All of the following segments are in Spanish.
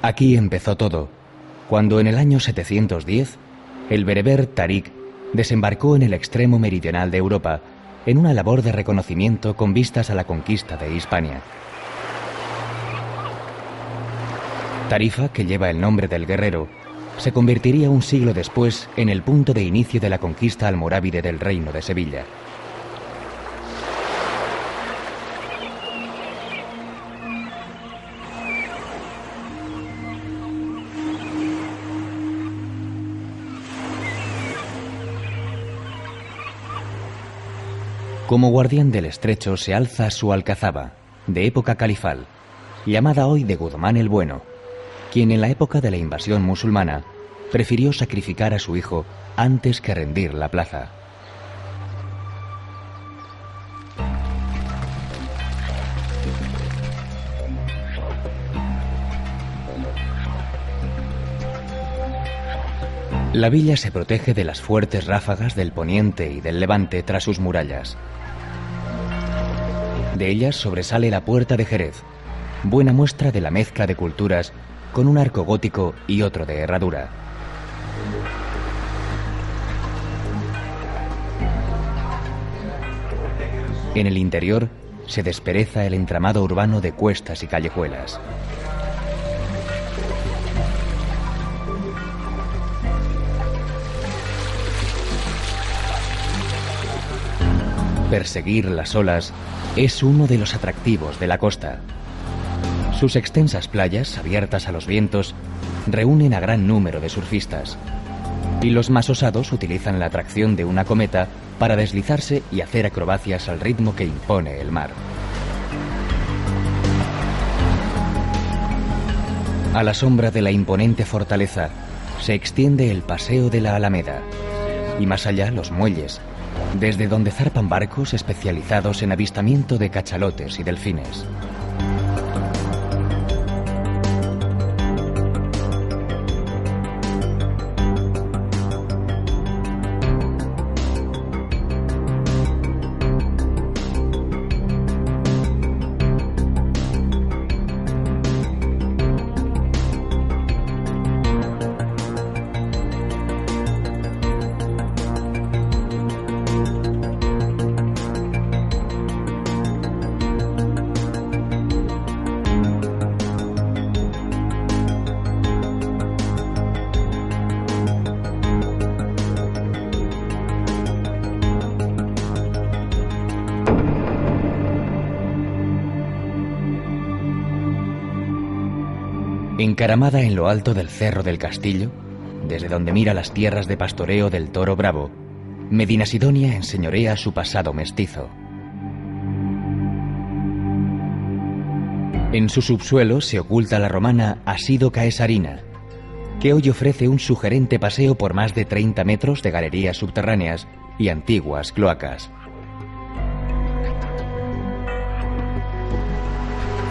Aquí empezó todo, cuando en el año 710, el bereber Tarik desembarcó en el extremo meridional de Europa en una labor de reconocimiento con vistas a la conquista de Hispania. Tarifa, que lleva el nombre del guerrero, se convertiría un siglo después en el punto de inicio de la conquista almorávide del reino de Sevilla. Como guardián del estrecho se alza su alcazaba, de época califal, llamada hoy de Guzmán el Bueno, quien en la época de la invasión musulmana prefirió sacrificar a su hijo antes que rendir la plaza. La villa se protege de las fuertes ráfagas del poniente y del levante tras sus murallas. De ellas sobresale la Puerta de Jerez, buena muestra de la mezcla de culturas con un arco gótico y otro de herradura. En el interior se despereza el entramado urbano de cuestas y callejuelas. Perseguir las olas es uno de los atractivos de la costa. Sus extensas playas, abiertas a los vientos, reúnen a gran número de surfistas. Y los más osados utilizan la atracción de una cometa para deslizarse y hacer acrobacias al ritmo que impone el mar. A la sombra de la imponente fortaleza se extiende el Paseo de la Alameda y más allá los muelles, desde donde zarpan barcos especializados en avistamiento de cachalotes y delfines. Encaramada en lo alto del cerro del castillo, desde donde mira las tierras de pastoreo del Toro Bravo, Medinasidonia enseñorea su pasado mestizo. En su subsuelo se oculta la romana Asido Caesarina, que hoy ofrece un sugerente paseo por más de 30 metros de galerías subterráneas y antiguas cloacas.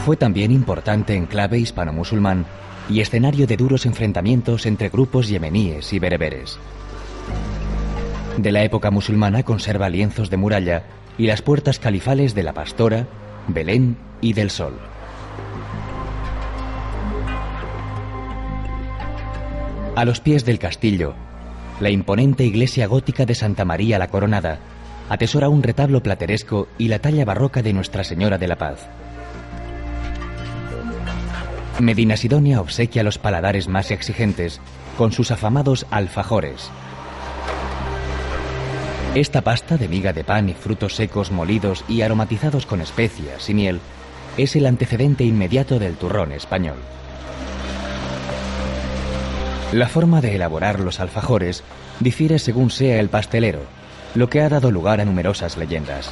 Fue también importante enclave hispano-musulmán y escenario de duros enfrentamientos entre grupos yemeníes y bereberes. De la época musulmana conserva lienzos de muralla y las puertas califales de la Pastora, Belén y del Sol. A los pies del castillo, la imponente iglesia gótica de Santa María la Coronada atesora un retablo plateresco y la talla barroca de Nuestra Señora de la Paz. Medinasidonia obsequia a los paladares más exigentes con sus afamados alfajores. Esta pasta de miga de pan y frutos secos molidos y aromatizados con especias y miel es el antecedente inmediato del turrón español. La forma de elaborar los alfajores difiere según sea el pastelero, lo que ha dado lugar a numerosas leyendas,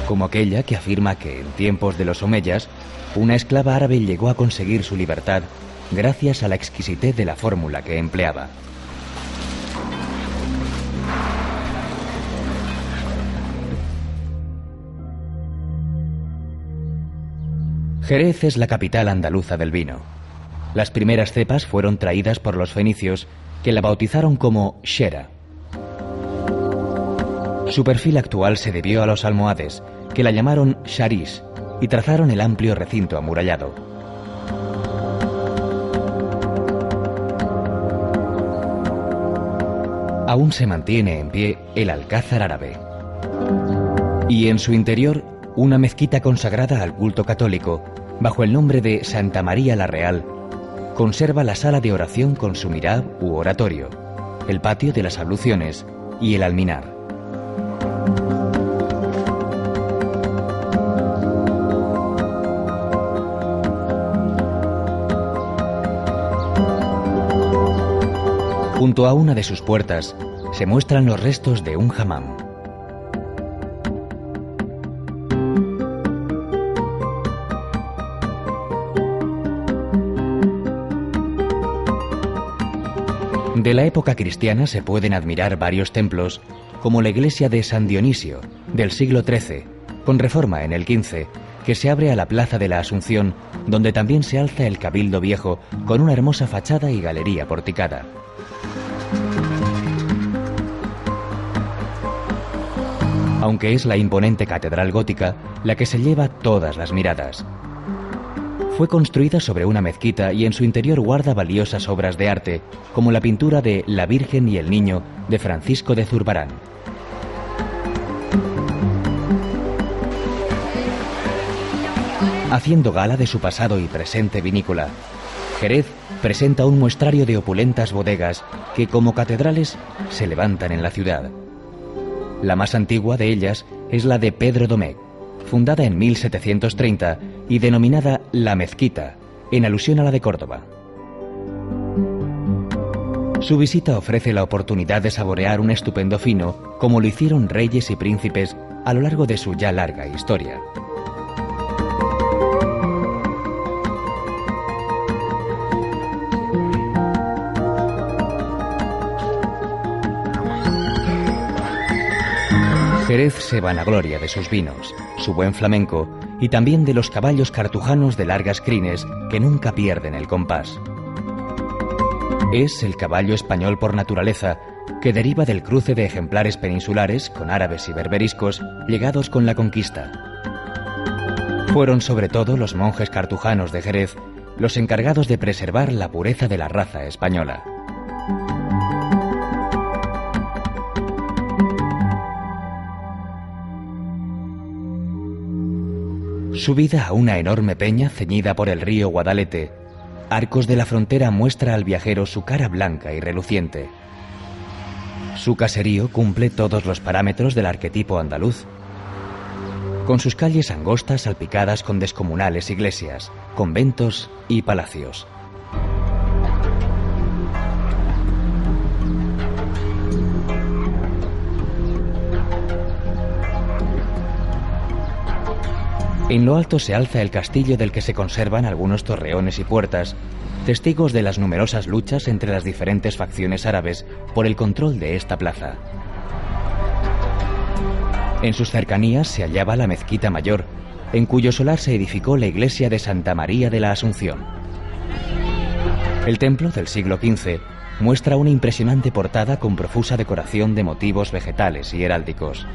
como aquella que afirma que en tiempos de los omeyas una esclava árabe llegó a conseguir su libertad gracias a la exquisitez de la fórmula que empleaba. Jerez es la capital andaluza del vino. Las primeras cepas fueron traídas por los fenicios, que la bautizaron como Xera. Su perfil actual se debió a los almohades, que la llamaron Sharish, y trazaron el amplio recinto amurallado. Aún se mantiene en pie el Alcázar árabe. Y en su interior, una mezquita consagrada al culto católico, bajo el nombre de Santa María la Real, conserva la sala de oración con su mihrab u oratorio, el patio de las abluciones y el alminar. Junto a una de sus puertas se muestran los restos de un hammam. De la época cristiana se pueden admirar varios templos, como la iglesia de San Dionisio, del siglo XIII, con reforma en el XV, que se abre a la Plaza de la Asunción, donde también se alza el Cabildo Viejo, con una hermosa fachada y galería porticada. Aunque es la imponente catedral gótica la que se lleva todas las miradas. Fue construida sobre una mezquita y en su interior guarda valiosas obras de arte, como la pintura de La Virgen y el Niño de Francisco de Zurbarán. Haciendo gala de su pasado y presente vinícola, Jerez presenta un muestrario de opulentas bodegas que, como catedrales, se levantan en la ciudad. La más antigua de ellas es la de Pedro Domecq, fundada en 1730 y denominada La Mezquita, en alusión a la de Córdoba. Su visita ofrece la oportunidad de saborear un estupendo fino, como lo hicieron reyes y príncipes a lo largo de su ya larga historia. Jerez se vanagloria de sus vinos, su buen flamenco y también de los caballos cartujanos de largas crines que nunca pierden el compás. Es el caballo español por naturaleza, que deriva del cruce de ejemplares peninsulares con árabes y berberiscos llegados con la conquista. Fueron sobre todo los monjes cartujanos de Jerez los encargados de preservar la pureza de la raza española. Subida a una enorme peña ceñida por el río Guadalete, Arcos de la Frontera muestra al viajero su cara blanca y reluciente. Su caserío cumple todos los parámetros del arquetipo andaluz, con sus calles angostas salpicadas con descomunales iglesias, conventos y palacios. En lo alto se alza el castillo del que se conservan algunos torreones y puertas, testigos de las numerosas luchas entre las diferentes facciones árabes por el control de esta plaza. En sus cercanías se hallaba la mezquita mayor, en cuyo solar se edificó la iglesia de Santa María de la Asunción. El templo del siglo XV muestra una impresionante portada con profusa decoración de motivos vegetales y heráldicos.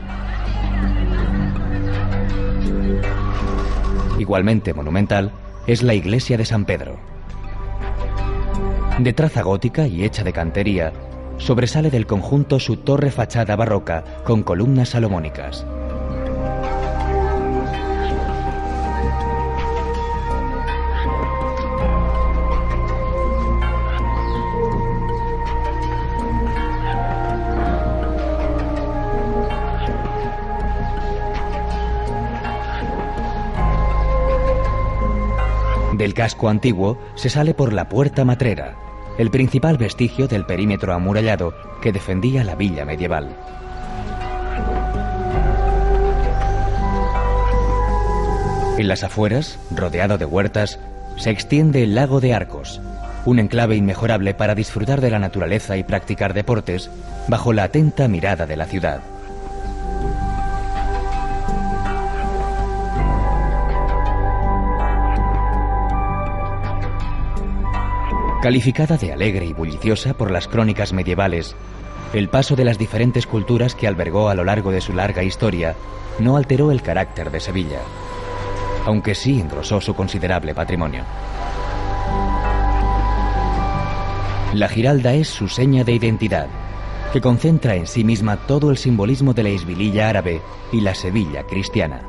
Igualmente monumental es la iglesia de San Pedro. De traza gótica y hecha de cantería, sobresale del conjunto su torre fachada barroca con columnas salomónicas. Del casco antiguo se sale por la Puerta Matrera, el principal vestigio del perímetro amurallado que defendía la villa medieval. En las afueras, rodeado de huertas, se extiende el lago de Arcos, un enclave inmejorable para disfrutar de la naturaleza y practicar deportes bajo la atenta mirada de la ciudad. Calificada de alegre y bulliciosa por las crónicas medievales, El paso de las diferentes culturas que albergó a lo largo de su larga historia no alteró el carácter de Sevilla, aunque sí engrosó su considerable patrimonio. La Giralda es su seña de identidad, que concentra en sí misma todo el simbolismo de la Isbililla árabe y la Sevilla cristiana.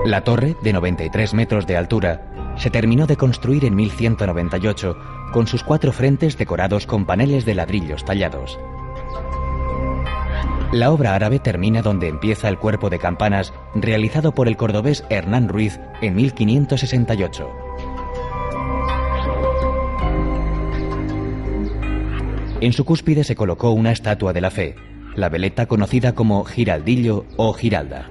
La torre, de 93 metros de altura, se terminó de construir en 1198 con sus 4 frentes decorados con paneles de ladrillos tallados. La obra árabe termina donde empieza el cuerpo de campanas realizado por el cordobés Hernán Ruiz en 1568. En su cúspide se colocó una estatua de la fe, la veleta conocida como Giraldillo o Giralda.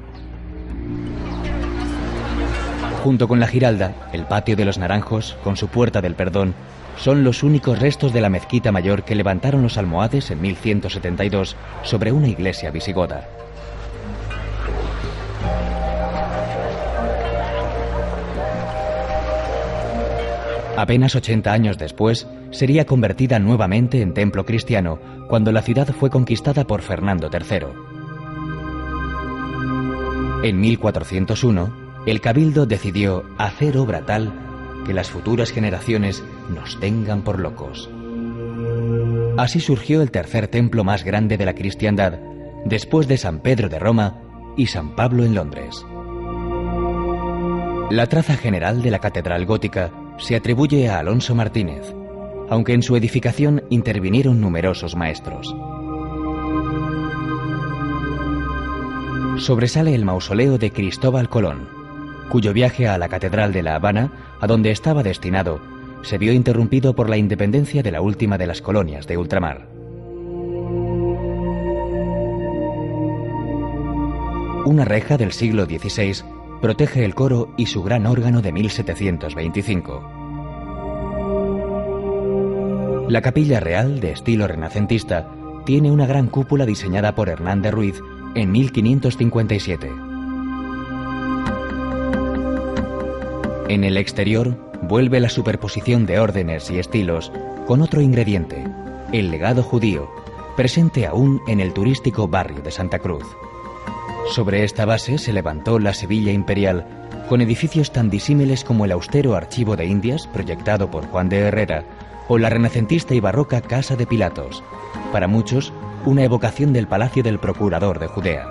Junto con la Giralda, el patio de los Naranjos, con su puerta del Perdón, son los únicos restos de la mezquita mayor que levantaron los almohades en 1172 sobre una iglesia visigoda. Apenas 80 años después, sería convertida nuevamente en templo cristiano cuando la ciudad fue conquistada por Fernando III. En 1401, el cabildo decidió hacer obra tal que las futuras generaciones nos tengan por locos. Así surgió el tercer templo más grande de la cristiandad, después de San Pedro de Roma y San Pablo en Londres. La traza general de la catedral gótica se atribuye a Alonso Martínez, aunque en su edificación intervinieron numerosos maestros. Sobresale el mausoleo de Cristóbal Colón, cuyo viaje a la Catedral de La Habana, a donde estaba destinado, se vio interrumpido por la independencia de la última de las colonias de ultramar. Una reja del siglo XVI protege el coro y su gran órgano de 1725. La capilla real, de estilo renacentista, tiene una gran cúpula diseñada por Hernán de Ruiz en 1557. En el exterior vuelve la superposición de órdenes y estilos con otro ingrediente, el legado judío, presente aún en el turístico barrio de Santa Cruz. Sobre esta base se levantó la Sevilla imperial, con edificios tan disímiles como el austero Archivo de Indias, proyectado por Juan de Herrera, o la renacentista y barroca Casa de Pilatos, para muchos una evocación del palacio del procurador de Judea.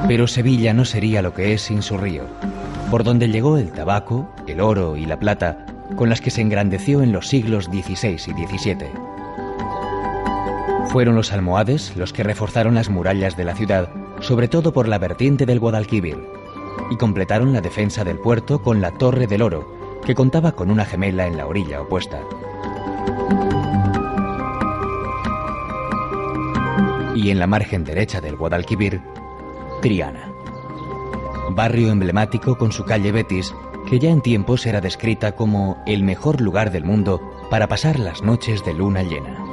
Pero Sevilla no sería lo que es sin su río, por donde llegó el tabaco, el oro y la plata, con las que se engrandeció en los siglos XVI y XVII. Fueron los almohades los que reforzaron las murallas de la ciudad, sobre todo por la vertiente del Guadalquivir, y completaron la defensa del puerto con la Torre del Oro, que contaba con una gemela en la orilla opuesta. Y en la margen derecha del Guadalquivir, Triana, barrio emblemático con su calle Betis, que ya en tiempos era descrita como el mejor lugar del mundo para pasar las noches de luna llena.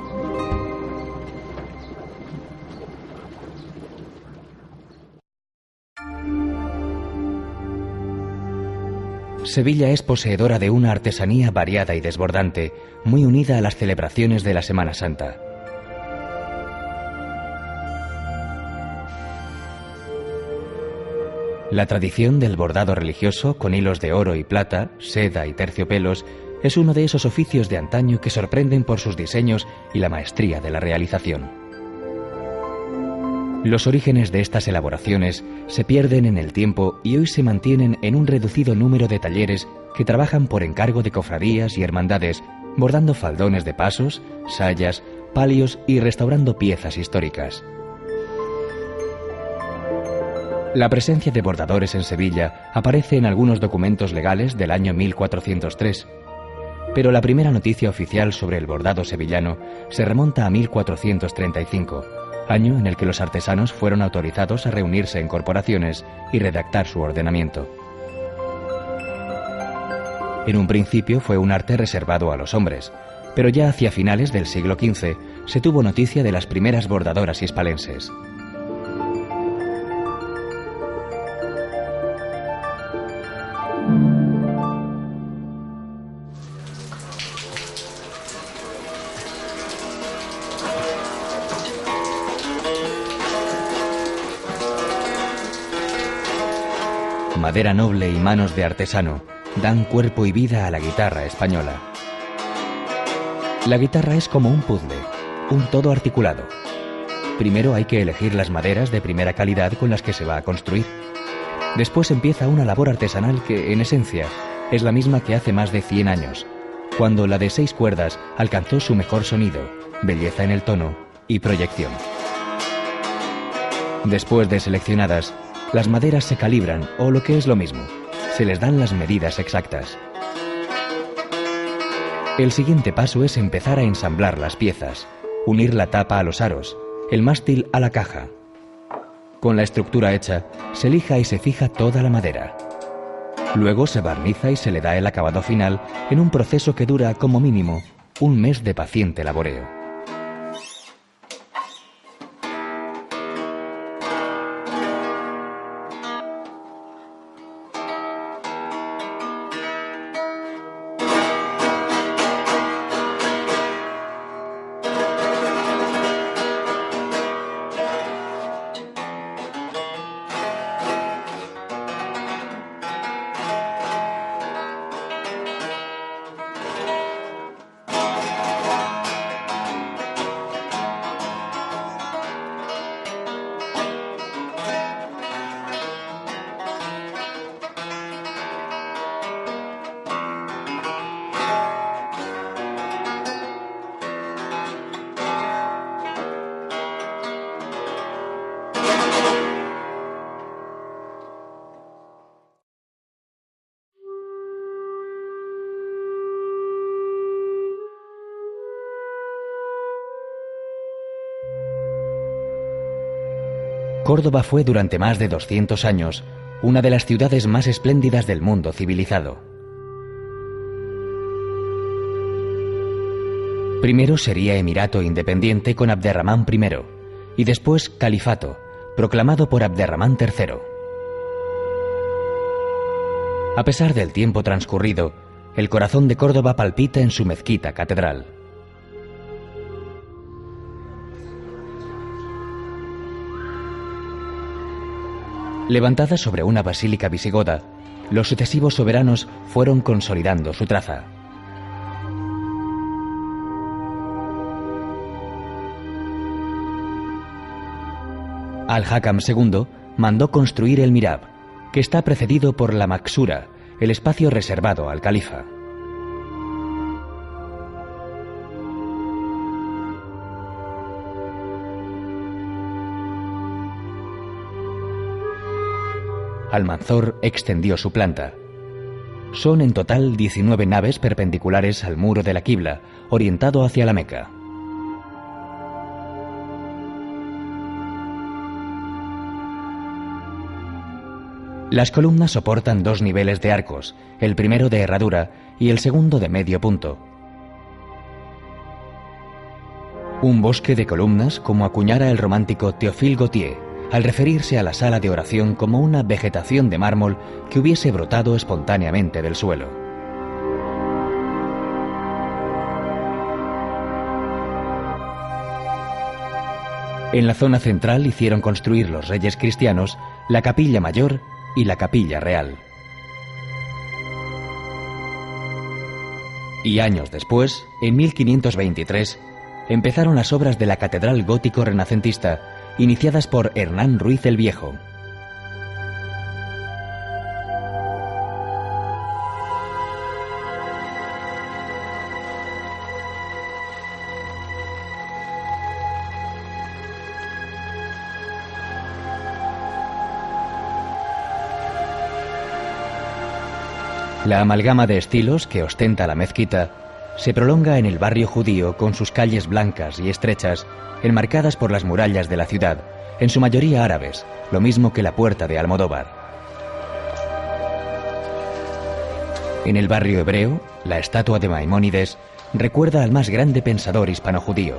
Sevilla es poseedora de una artesanía variada y desbordante, muy unida a las celebraciones de la Semana Santa. La tradición del bordado religioso con hilos de oro y plata, seda y terciopelos es uno de esos oficios de antaño que sorprenden por sus diseños y la maestría de la realización. Los orígenes de estas elaboraciones se pierden en el tiempo y hoy se mantienen en un reducido número de talleres que trabajan por encargo de cofradías y hermandades, bordando faldones de pasos, sayas, palios y restaurando piezas históricas. La presencia de bordadores en Sevilla aparece en algunos documentos legales del año 1403, pero la primera noticia oficial sobre el bordado sevillano se remonta a 1435, año en el que los artesanos fueron autorizados a reunirse en corporaciones y redactar su ordenamiento. En un principio fue un arte reservado a los hombres, pero ya hacia finales del siglo XV se tuvo noticia de las primeras bordadoras hispalenses. Madera noble y manos de artesano dan cuerpo y vida a la guitarra española. La guitarra es como un puzzle, un todo articulado. Primero hay que elegir las maderas de primera calidad con las que se va a construir. Después empieza una labor artesanal que, en esencia, es la misma que hace más de 100 años, cuando la de 6 cuerdas alcanzó su mejor sonido, belleza en el tono y proyección. Después de seleccionadas, las maderas se calibran o, lo que es lo mismo, se les dan las medidas exactas. El siguiente paso es empezar a ensamblar las piezas, unir la tapa a los aros, el mástil a la caja. Con la estructura hecha, se lija y se fija toda la madera. Luego se barniza y se le da el acabado final en un proceso que dura, como mínimo, un mes de paciente laboreo. Córdoba fue durante más de 200 años una de las ciudades más espléndidas del mundo civilizado. Primero sería emirato independiente con Abderramán I y después califato, proclamado por Abderramán III. A pesar del tiempo transcurrido, el corazón de Córdoba palpita en su mezquita catedral. Levantada sobre una basílica visigoda, los sucesivos soberanos fueron consolidando su traza. Al-Hakam II mandó construir el Mirab, que está precedido por la Maksura, el espacio reservado al califa. Almanzor extendió su planta. Son en total 19 naves perpendiculares al muro de la Qibla, orientado hacia la Meca. Las columnas soportan 2 niveles de arcos, el primero de herradura y el segundo de medio punto. Un bosque de columnas, como acuñara el romántico Théophile Gautier, al referirse a la sala de oración como una vegetación de mármol que hubiese brotado espontáneamente del suelo. En la zona central hicieron construir los reyes cristianos la capilla mayor y la capilla real. Y años después, en 1523, empezaron las obras de la catedral gótico-renacentista, iniciadas por Hernán Ruiz el Viejo. La amalgama de estilos que ostenta la mezquita se prolonga en el barrio judío con sus calles blancas y estrechas, enmarcadas por las murallas de la ciudad, en su mayoría árabes, lo mismo que la Puerta de Almodóvar. En el barrio hebreo, la estatua de Maimónides recuerda al más grande pensador hispano-judío.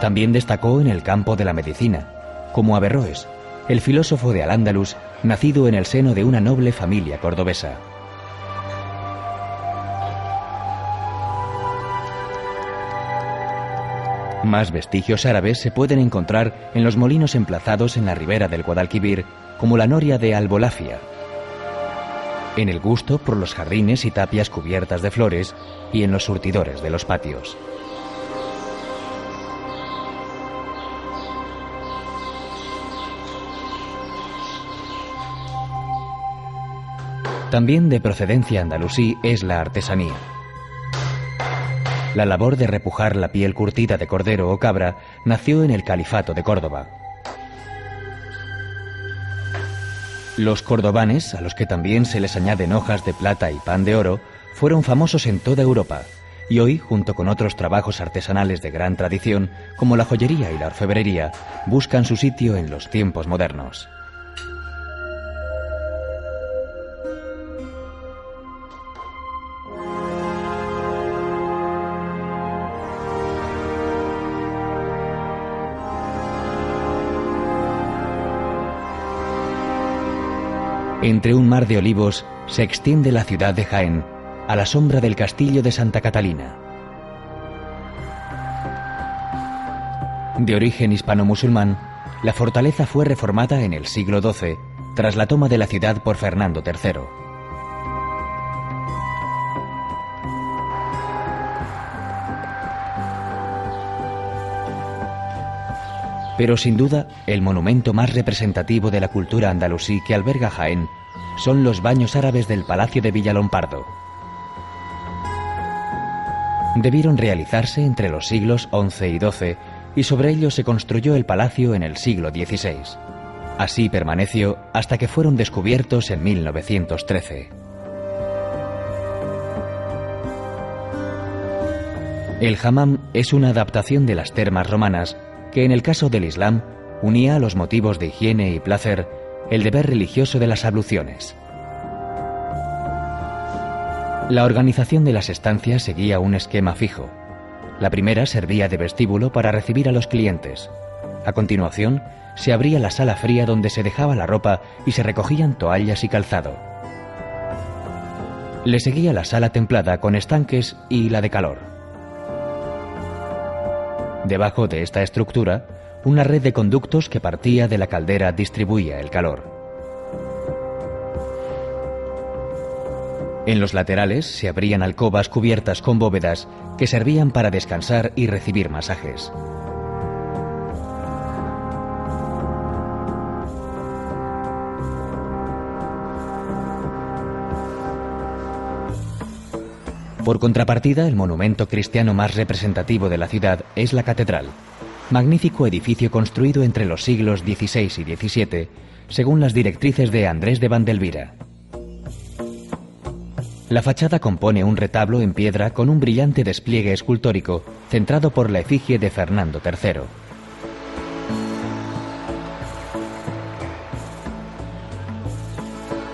También destacó en el campo de la medicina, como Averroes, el filósofo de Al-Ándalus, nacido en el seno de una noble familia cordobesa. Más vestigios árabes se pueden encontrar en los molinos emplazados en la ribera del Guadalquivir, como la noria de Albolafia, en el gusto por los jardines y tapias cubiertas de flores y en los surtidores de los patios. También de procedencia andalusí es la artesanía. La labor de repujar la piel curtida de cordero o cabra nació en el Califato de Córdoba. Los cordobanes, a los que también se les añaden hojas de plata y pan de oro, fueron famosos en toda Europa y hoy, junto con otros trabajos artesanales de gran tradición, como la joyería y la orfebrería, buscan su sitio en los tiempos modernos. Entre un mar de olivos se extiende la ciudad de Jaén, a la sombra del castillo de Santa Catalina. De origen hispano-musulmán, la fortaleza fue reformada en el siglo XII, tras la toma de la ciudad por Fernando III. Pero sin duda, el monumento más representativo de la cultura andalusí que alberga Jaén son los baños árabes del Palacio de Villalompardo. Debieron realizarse entre los siglos XI y XII y sobre ellos se construyó el palacio en el siglo XVI. Así permaneció hasta que fueron descubiertos en 1913. El hammam es una adaptación de las termas romanas que en el caso del Islam unía a los motivos de higiene y placer el deber religioso de las abluciones. La organización de las estancias seguía un esquema fijo. La primera servía de vestíbulo para recibir a los clientes. A continuación, se abría la sala fría donde se dejaba la ropa y se recogían toallas y calzado. Le seguía la sala templada con estanques y la de calor. Debajo de esta estructura, una red de conductos que partía de la caldera distribuía el calor. En los laterales se abrían alcobas cubiertas con bóvedas que servían para descansar y recibir masajes. Por contrapartida, el monumento cristiano más representativo de la ciudad es la catedral, magnífico edificio construido entre los siglos XVI y XVII, según las directrices de Andrés de Vandelvira. La fachada compone un retablo en piedra con un brillante despliegue escultórico centrado por la efigie de Fernando III.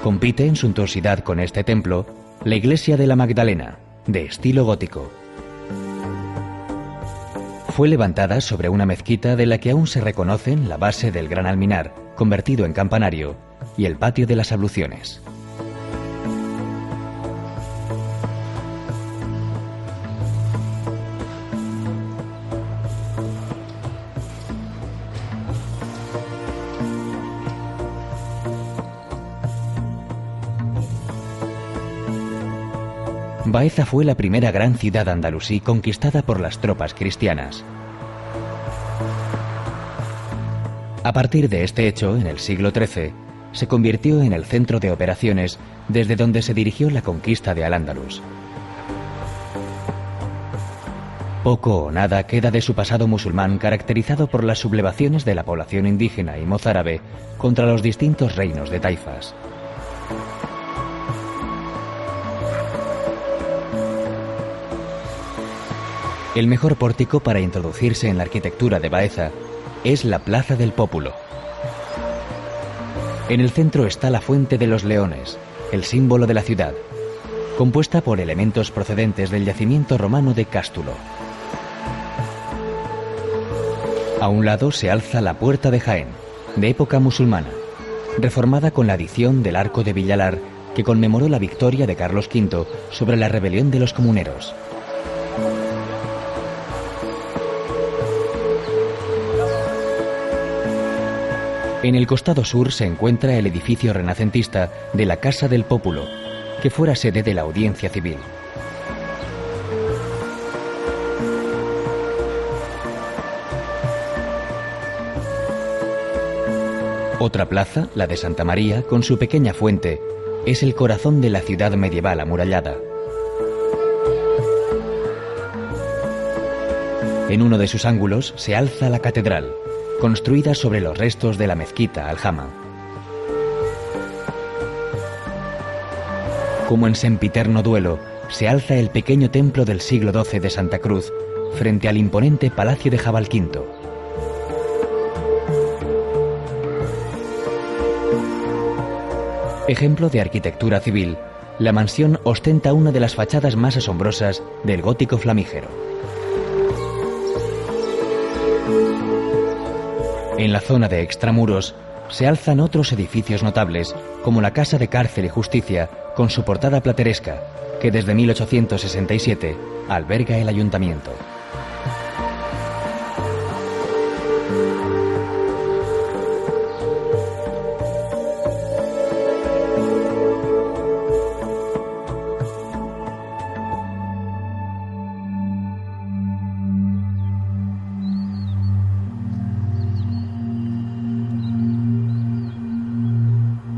Compite en suntuosidad con este templo la iglesia de la Magdalena, de estilo gótico. Fue levantada sobre una mezquita de la que aún se reconocen la base del gran alminar, convertido en campanario, y el patio de las abluciones. Baeza fue la primera gran ciudad andalusí conquistada por las tropas cristianas. A partir de este hecho, en el siglo XIII, se convirtió en el centro de operaciones desde donde se dirigió la conquista de Al-Ándalus. Poco o nada queda de su pasado musulmán, caracterizado por las sublevaciones de la población indígena y mozárabe contra los distintos reinos de taifas. El mejor pórtico para introducirse en la arquitectura de Baeza es la Plaza del Pópulo. En el centro está la Fuente de los Leones, el símbolo de la ciudad, compuesta por elementos procedentes del yacimiento romano de Cástulo. A un lado se alza la Puerta de Jaén, de época musulmana, reformada con la adición del Arco de Villalar, que conmemoró la victoria de Carlos V sobre la rebelión de los comuneros. En el costado sur se encuentra el edificio renacentista de la Casa del Pópulo, que fuera sede de la Audiencia Civil. Otra plaza, la de Santa María, con su pequeña fuente, es el corazón de la ciudad medieval amurallada. En uno de sus ángulos se alza la catedral, construida sobre los restos de la mezquita Aljama. Como en sempiterno duelo, se alza el pequeño templo del siglo XII de Santa Cruz, frente al imponente Palacio de Jabalquinto. Ejemplo de arquitectura civil, la mansión ostenta una de las fachadas más asombrosas del gótico flamígero. En la zona de extramuros se alzan otros edificios notables, como la Casa de Cárcel y Justicia, con su portada plateresca, que desde 1867 alberga el ayuntamiento.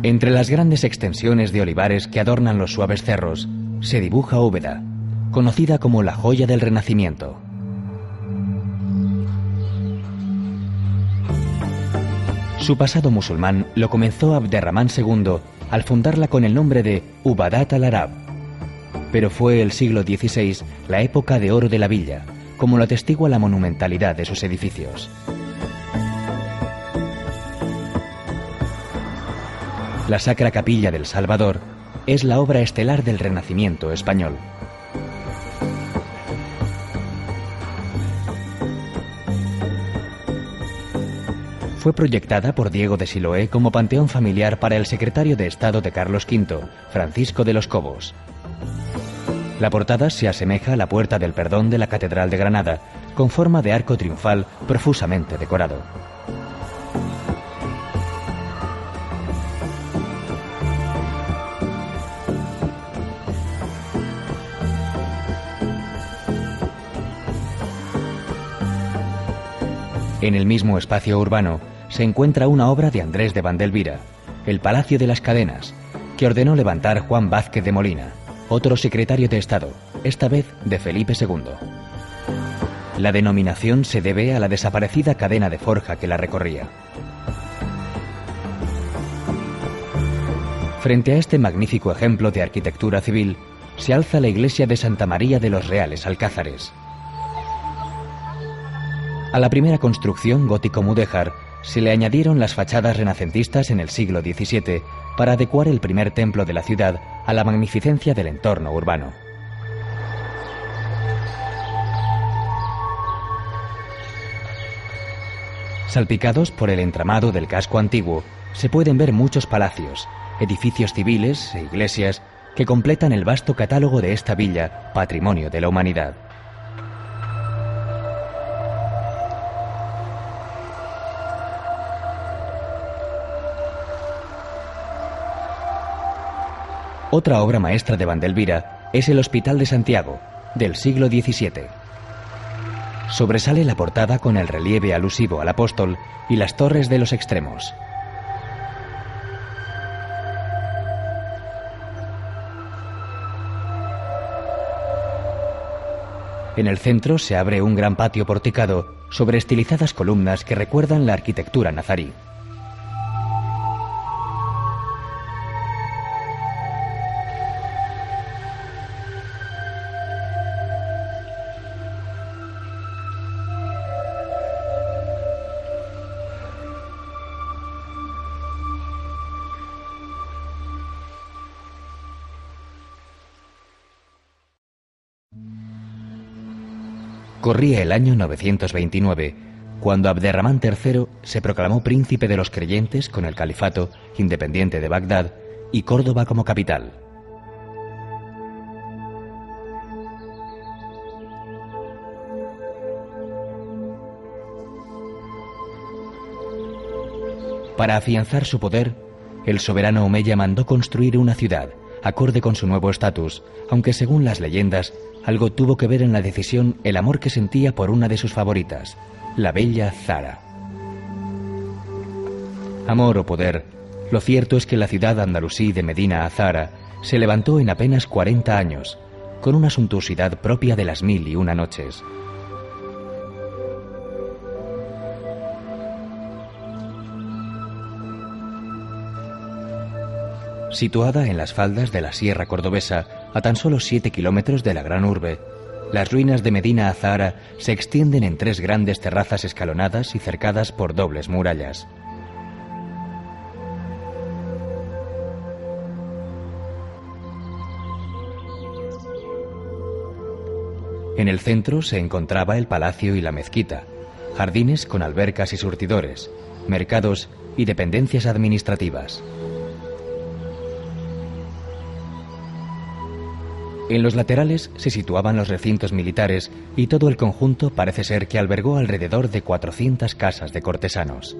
Entre las grandes extensiones de olivares que adornan los suaves cerros, se dibuja Úbeda, conocida como la joya del Renacimiento. Su pasado musulmán lo comenzó Abderramán II al fundarla con el nombre de Ubadat al-Arab, pero fue el siglo XVI la época de oro de la villa, como lo atestigua la monumentalidad de sus edificios. La Sacra Capilla del Salvador es la obra estelar del Renacimiento español. Fue proyectada por Diego de Siloé como panteón familiar para el secretario de Estado de Carlos V, Francisco de los Cobos. La portada se asemeja a la Puerta del Perdón de la Catedral de Granada, con forma de arco triunfal profusamente decorado. En el mismo espacio urbano se encuentra una obra de Andrés de Vandelvira, el Palacio de las Cadenas, que ordenó levantar Juan Vázquez de Molina, otro secretario de Estado, esta vez de Felipe II. La denominación se debe a la desaparecida cadena de forja que la recorría. Frente a este magnífico ejemplo de arquitectura civil, se alza la iglesia de Santa María de los Reales Alcázares. A la primera construcción gótico-mudéjar se le añadieron las fachadas renacentistas en el siglo XVII para adecuar el primer templo de la ciudad a la magnificencia del entorno urbano. Salpicados por el entramado del casco antiguo, se pueden ver muchos palacios, edificios civiles e iglesias que completan el vasto catálogo de esta villa, patrimonio de la humanidad. Otra obra maestra de Vandelvira es el Hospital de Santiago, del siglo XVII. Sobresale la portada con el relieve alusivo al apóstol y las torres de los extremos. En el centro se abre un gran patio porticado sobre estilizadas columnas que recuerdan la arquitectura nazarí. Corría el año 929, cuando Abderramán III se proclamó príncipe de los creyentes con el califato independiente de Bagdad y Córdoba como capital. Para afianzar su poder, el soberano omeya mandó construir una ciudad, acorde con su nuevo estatus, aunque según las leyendas, algo tuvo que ver en la decisión el amor que sentía por una de sus favoritas, la bella Zara. Amor o poder, lo cierto es que la ciudad andalusí de Medina Azahara se levantó en apenas 40 años, con una suntuosidad propia de las 1001 noches. Situada en las faldas de la Sierra Cordobesa, a tan solo 7 kilómetros de la gran urbe, las ruinas de Medina Azahara se extienden en 3 grandes terrazas escalonadas y cercadas por dobles murallas. En el centro se encontraba el palacio y la mezquita, jardines con albercas y surtidores, mercados y dependencias administrativas. En los laterales se situaban los recintos militares y todo el conjunto parece ser que albergó alrededor de 400 casas de cortesanos.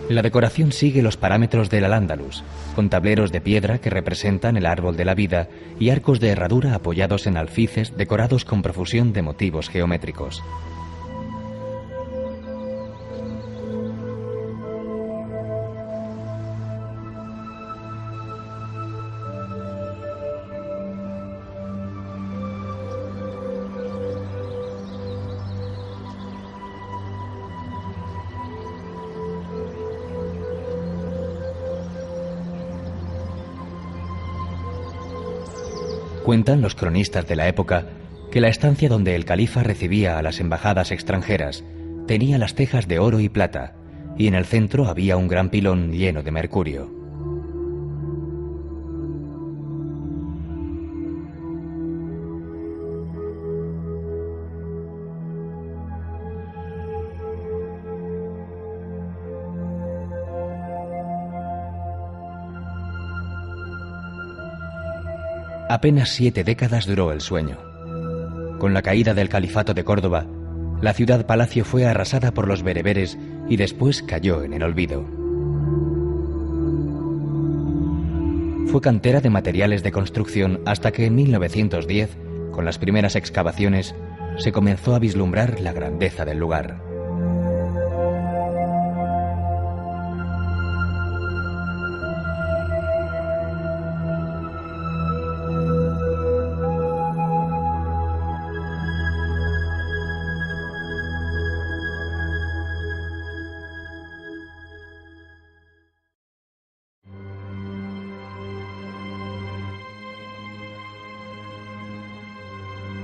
La decoración sigue los parámetros del Al-Ándalus, con tableros de piedra que representan el árbol de la vida y arcos de herradura apoyados en alfices decorados con profusión de motivos geométricos. Cuentan los cronistas de la época que la estancia donde el califa recibía a las embajadas extranjeras tenía las tejas de oro y plata, y en el centro había un gran pilón lleno de mercurio. Apenas 7 décadas duró el sueño. Con la caída del califato de Córdoba, la ciudad-palacio fue arrasada por los bereberes y después cayó en el olvido. Fue cantera de materiales de construcción hasta que en 1910, con las primeras excavaciones, se comenzó a vislumbrar la grandeza del lugar.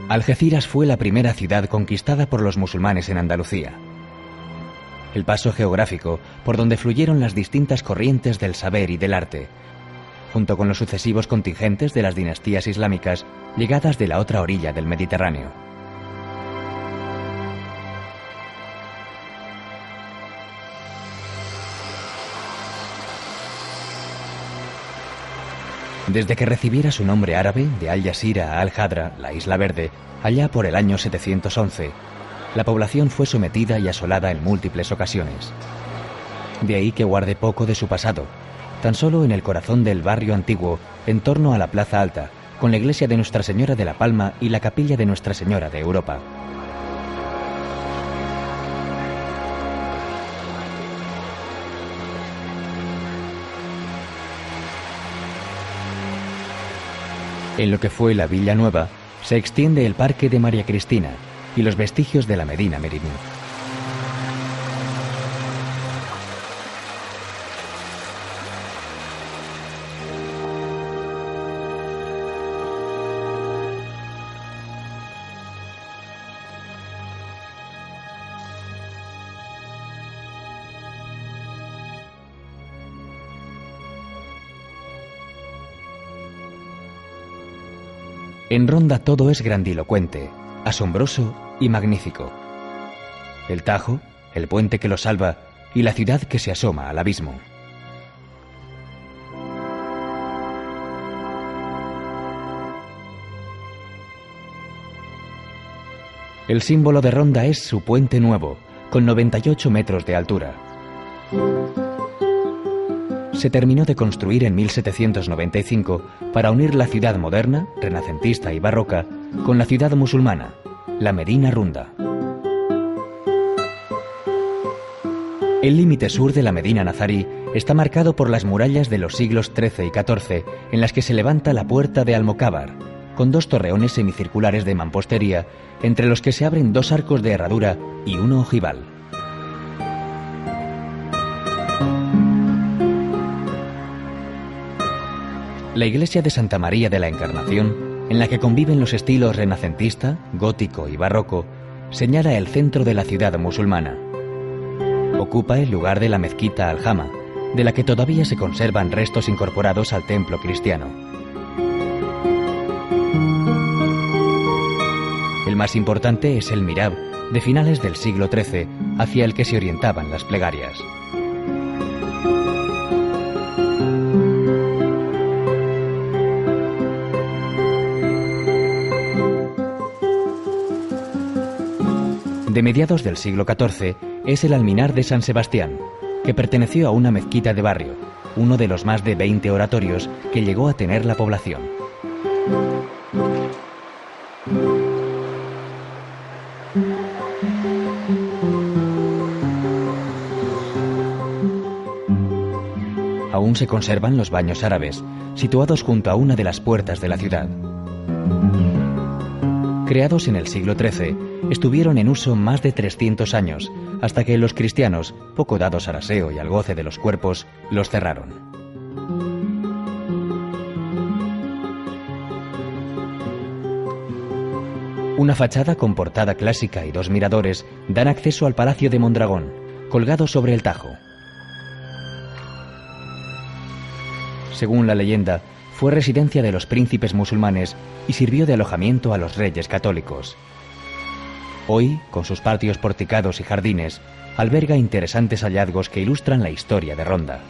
Algeciras fue la primera ciudad conquistada por los musulmanes en Andalucía. El paso geográfico por donde fluyeron las distintas corrientes del saber y del arte, junto con los sucesivos contingentes de las dinastías islámicas llegadas de la otra orilla del Mediterráneo. Desde que recibiera su nombre árabe de Al-Jazira a Al-Hadra, la Isla Verde, allá por el año 711, la población fue sometida y asolada en múltiples ocasiones. De ahí que guarde poco de su pasado, tan solo en el corazón del barrio antiguo, en torno a la Plaza Alta, con la iglesia de Nuestra Señora de la Palma y la capilla de Nuestra Señora de Europa. En lo que fue la Villa Nueva, se extiende el Parque de María Cristina y los vestigios de la Medina Merimí. En Ronda todo es grandilocuente, asombroso y magnífico. El Tajo, el puente que lo salva y la ciudad que se asoma al abismo. El símbolo de Ronda es su puente nuevo, con 98 metros de altura. Se terminó de construir en 1795 para unir la ciudad moderna, renacentista y barroca con la ciudad musulmana, la Medina Runda. El límite sur de la Medina Nazarí está marcado por las murallas de los siglos XIII y XIV, en las que se levanta la puerta de Almocábar, con 2 torreones semicirculares de mampostería, entre los que se abren 2 arcos de herradura y 1 ojival. La iglesia de Santa María de la Encarnación, en la que conviven los estilos renacentista, gótico y barroco, señala el centro de la ciudad musulmana. Ocupa el lugar de la mezquita Al-Jama, de la que todavía se conservan restos incorporados al templo cristiano. El más importante es el mihrab, de finales del siglo XIII, hacia el que se orientaban las plegarias. De mediados del siglo XIV es el alminar de San Sebastián, que perteneció a una mezquita de barrio, uno de los más de 20 oratorios que llegó a tener la población. Aún se conservan los baños árabes, situados junto a una de las puertas de la ciudad. Creados en el siglo XIII, estuvieron en uso más de 300 años, hasta que los cristianos, poco dados al aseo y al goce de los cuerpos, los cerraron. Una fachada con portada clásica y 2 miradores dan acceso al Palacio de Mondragón, colgado sobre el Tajo. Según la leyenda, fue residencia de los príncipes musulmanes y sirvió de alojamiento a los reyes católicos. Hoy, con sus patios porticados y jardines, alberga interesantes hallazgos que ilustran la historia de Ronda.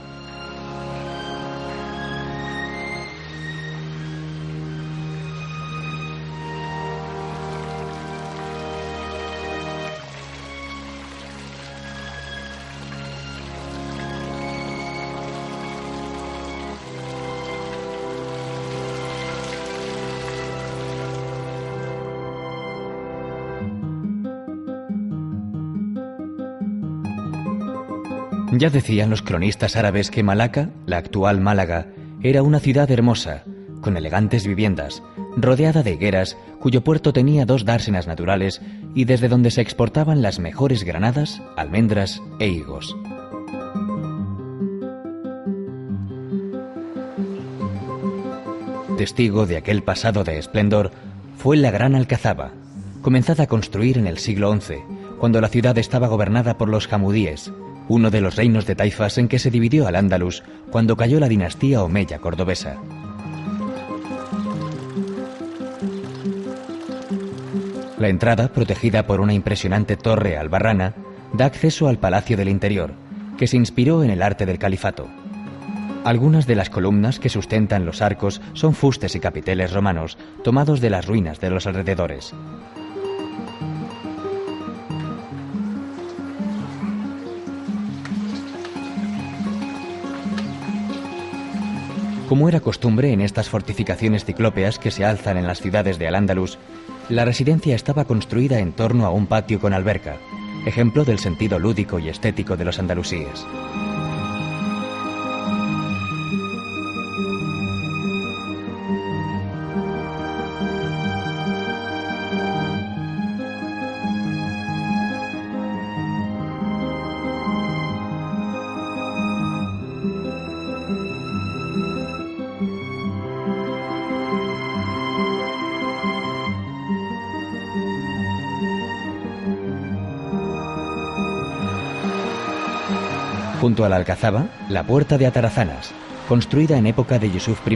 Ya decían los cronistas árabes que Malaca, la actual Málaga, era una ciudad hermosa, con elegantes viviendas, rodeada de higueras, cuyo puerto tenía 2 dársenas naturales y desde donde se exportaban las mejores granadas, almendras e higos. Testigo de aquel pasado de esplendor fue la Gran Alcazaba, comenzada a construir en el siglo XI, cuando la ciudad estaba gobernada por los hamudíes, uno de los reinos de taifas en que se dividió al-Ándalus cuando cayó la dinastía omeya cordobesa. La entrada, protegida por una impresionante torre albarrana, da acceso al Palacio del Interior, que se inspiró en el arte del califato. Algunas de las columnas que sustentan los arcos son fustes y capiteles romanos tomados de las ruinas de los alrededores. Como era costumbre en estas fortificaciones ciclópeas que se alzan en las ciudades de Al-Ándalus, la residencia estaba construida en torno a un patio con alberca, ejemplo del sentido lúdico y estético de los andalusíes. Junto a la alcazaba, la puerta de Atarazanas, construida en época de Yusuf I,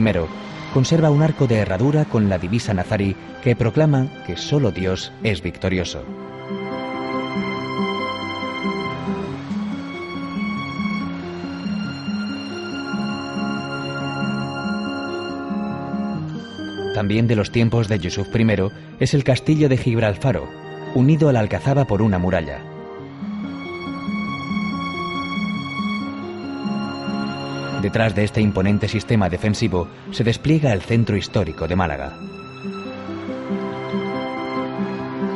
conserva un arco de herradura con la divisa nazarí que proclama que solo Dios es victorioso. También de los tiempos de Yusuf I es el castillo de Gibralfaro, unido a la alcazaba por una muralla. Detrás de este imponente sistema defensivo se despliega el centro histórico de Málaga.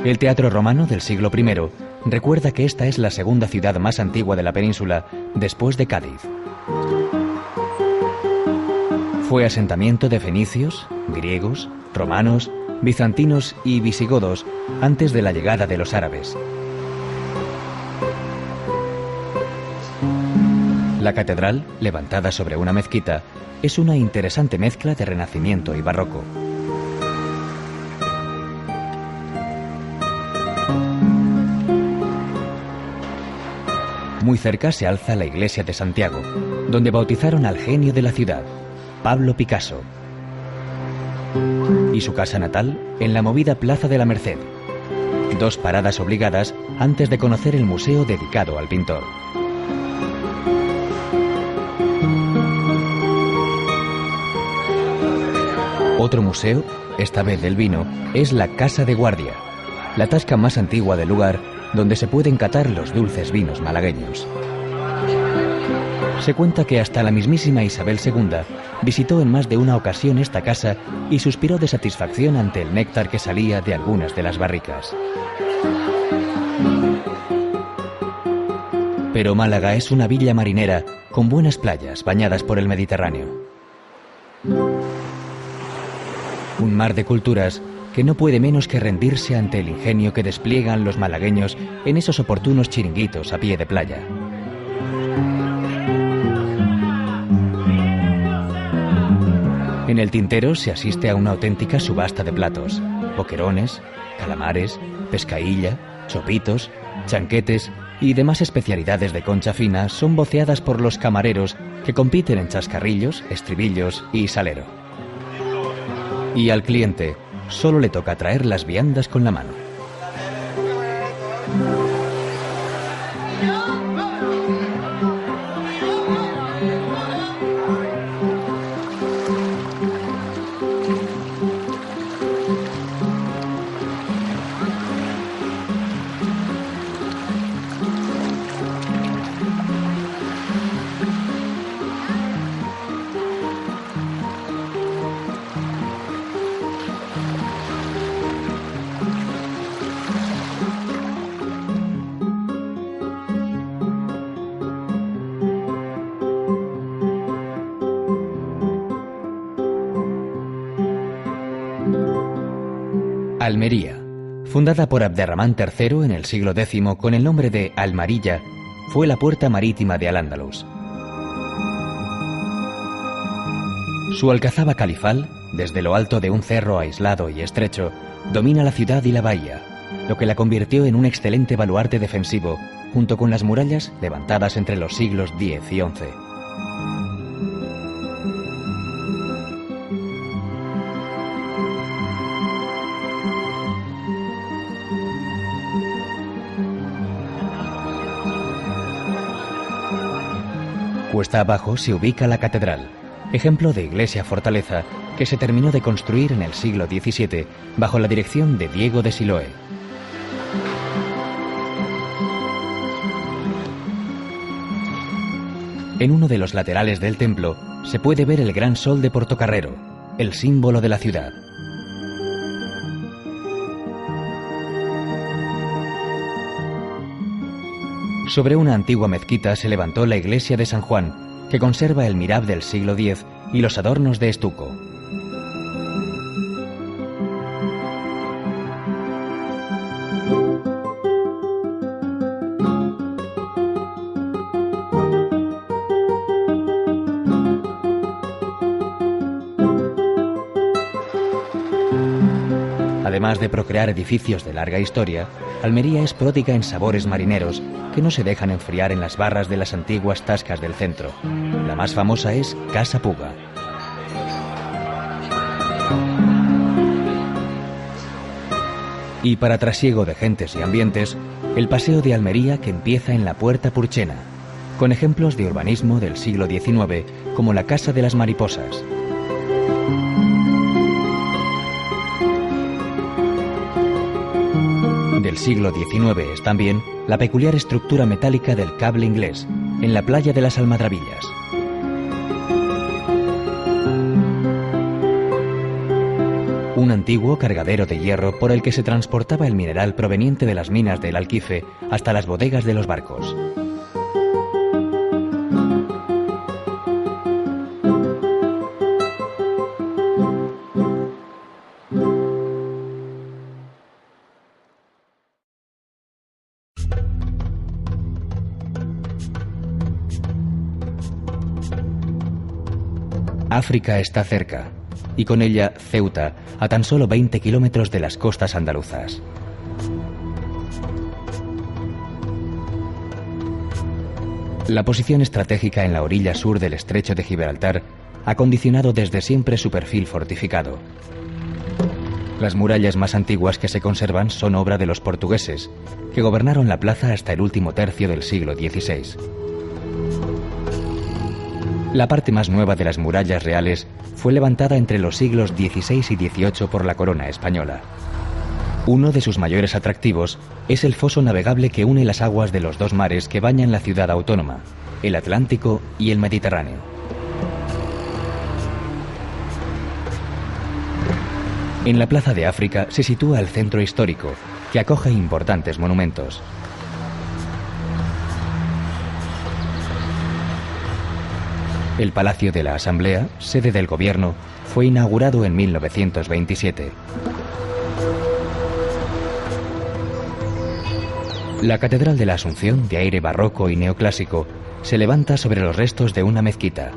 El teatro romano del siglo I recuerda que esta es la segunda ciudad más antigua de la península después de Cádiz. Fue asentamiento de fenicios, griegos, romanos, bizantinos y visigodos antes de la llegada de los árabes. La catedral, levantada sobre una mezquita, es una interesante mezcla de renacimiento y barroco. Muy cerca se alza la iglesia de Santiago, donde bautizaron al genio de la ciudad, Pablo Picasso. Y su casa natal, en la movida Plaza de la Merced. 2 paradas obligadas antes de conocer el museo dedicado al pintor. Otro museo, esta vez del vino, es la Casa de Guardia, la tasca más antigua del lugar, donde se pueden catar los dulces vinos malagueños. Se cuenta que hasta la mismísima Isabel II visitó en más de una ocasión esta casa y suspiró de satisfacción ante el néctar que salía de algunas de las barricas. Pero Málaga es una villa marinera con buenas playas bañadas por el Mediterráneo. Un mar de culturas que no puede menos que rendirse ante el ingenio que despliegan los malagueños en esos oportunos chiringuitos a pie de playa. En el Tintero se asiste a una auténtica subasta de platos: boquerones, calamares, pescailla, chopitos, chanquetes y demás especialidades de concha fina son voceadas por los camareros que compiten en chascarrillos, estribillos y salero. Y al cliente solo le toca traer las viandas con la mano. Almería, fundada por Abderramán III en el siglo X con el nombre de Almarilla, fue la puerta marítima de Al-Ándalus. Su alcazaba califal, desde lo alto de un cerro aislado y estrecho, domina la ciudad y la bahía, lo que la convirtió en un excelente baluarte defensivo, junto con las murallas levantadas entre los siglos X y XI. Cuesta abajo se ubica la catedral, ejemplo de iglesia-fortaleza que se terminó de construir en el siglo XVII bajo la dirección de Diego de Siloé. En uno de los laterales del templo se puede ver el gran sol de Portocarrero, el símbolo de la ciudad. Sobre una antigua mezquita se levantó la iglesia de San Juan, que conserva el mirab del siglo X y los adornos de estuco. Además de procrear edificios de larga historia, Almería es pródiga en sabores marineros que no se dejan enfriar en las barras de las antiguas tascas del centro. La más famosa es Casa Puga. Y para trasiego de gentes y ambientes, el paseo de Almería que empieza en la Puerta Purchena, con ejemplos de urbanismo del siglo XIX como la Casa de las Mariposas. Del siglo XIX es también la peculiar estructura metálica del cable inglés, en la playa de las Almadrabillas. Un antiguo cargadero de hierro por el que se transportaba el mineral proveniente de las minas del Alquife hasta las bodegas de los barcos. África está cerca, y con ella Ceuta, a tan solo 20 kilómetros de las costas andaluzas. La posición estratégica en la orilla sur del estrecho de Gibraltar ha condicionado desde siempre su perfil fortificado. Las murallas más antiguas que se conservan son obra de los portugueses, que gobernaron la plaza hasta el último tercio del siglo XVI. La parte más nueva de las murallas reales fue levantada entre los siglos XVI y XVIII por la corona española. Uno de sus mayores atractivos es el foso navegable que une las aguas de los dos mares que bañan la ciudad autónoma, el Atlántico y el Mediterráneo. En la Plaza de África se sitúa el centro histórico, que acoge importantes monumentos. El Palacio de la Asamblea, sede del gobierno, fue inaugurado en 1927. La Catedral de la Asunción, de aire barroco y neoclásico, se levanta sobre los restos de una mezquita.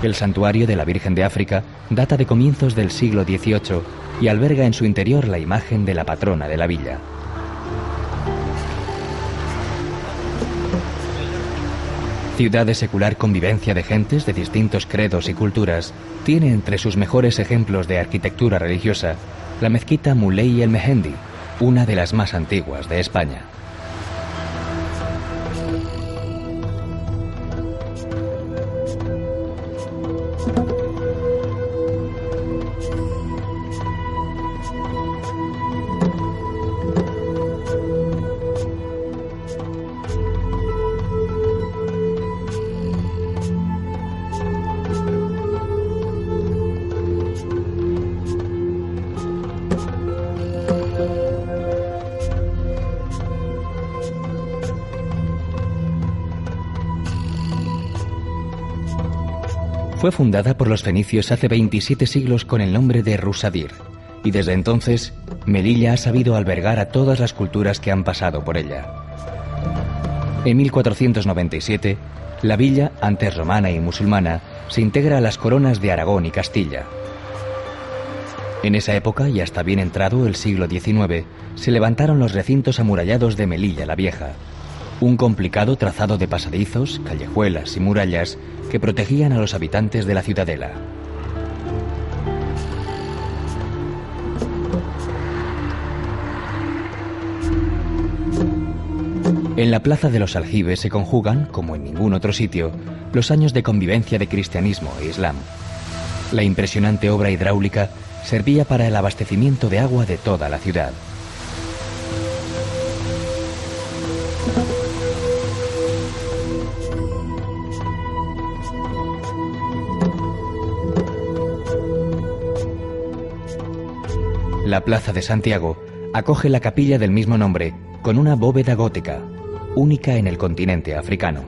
El santuario de la Virgen de África data de comienzos del siglo XVIII y alberga en su interior la imagen de la patrona de la villa. Ciudad de secular convivencia de gentes de distintos credos y culturas, tiene entre sus mejores ejemplos de arquitectura religiosa la mezquita Moulay el Mehendi, una de las más antiguas de España. Fue fundada por los fenicios hace 27 siglos con el nombre de Rusadir, y desde entonces Melilla ha sabido albergar a todas las culturas que han pasado por ella. En 1497, la villa, antes romana y musulmana, se integra a las coronas de Aragón y Castilla. En esa época, y hasta bien entrado el siglo XIX, se levantaron los recintos amurallados de Melilla la Vieja, un complicado trazado de pasadizos, callejuelas y murallas que protegían a los habitantes de la ciudadela. En la Plaza de los Aljibes se conjugan, como en ningún otro sitio, los años de convivencia de cristianismo e islam. La impresionante obra hidráulica servía para el abastecimiento de agua de toda la ciudad. La Plaza de Santiago acoge la capilla del mismo nombre, con una bóveda gótica, única en el continente africano.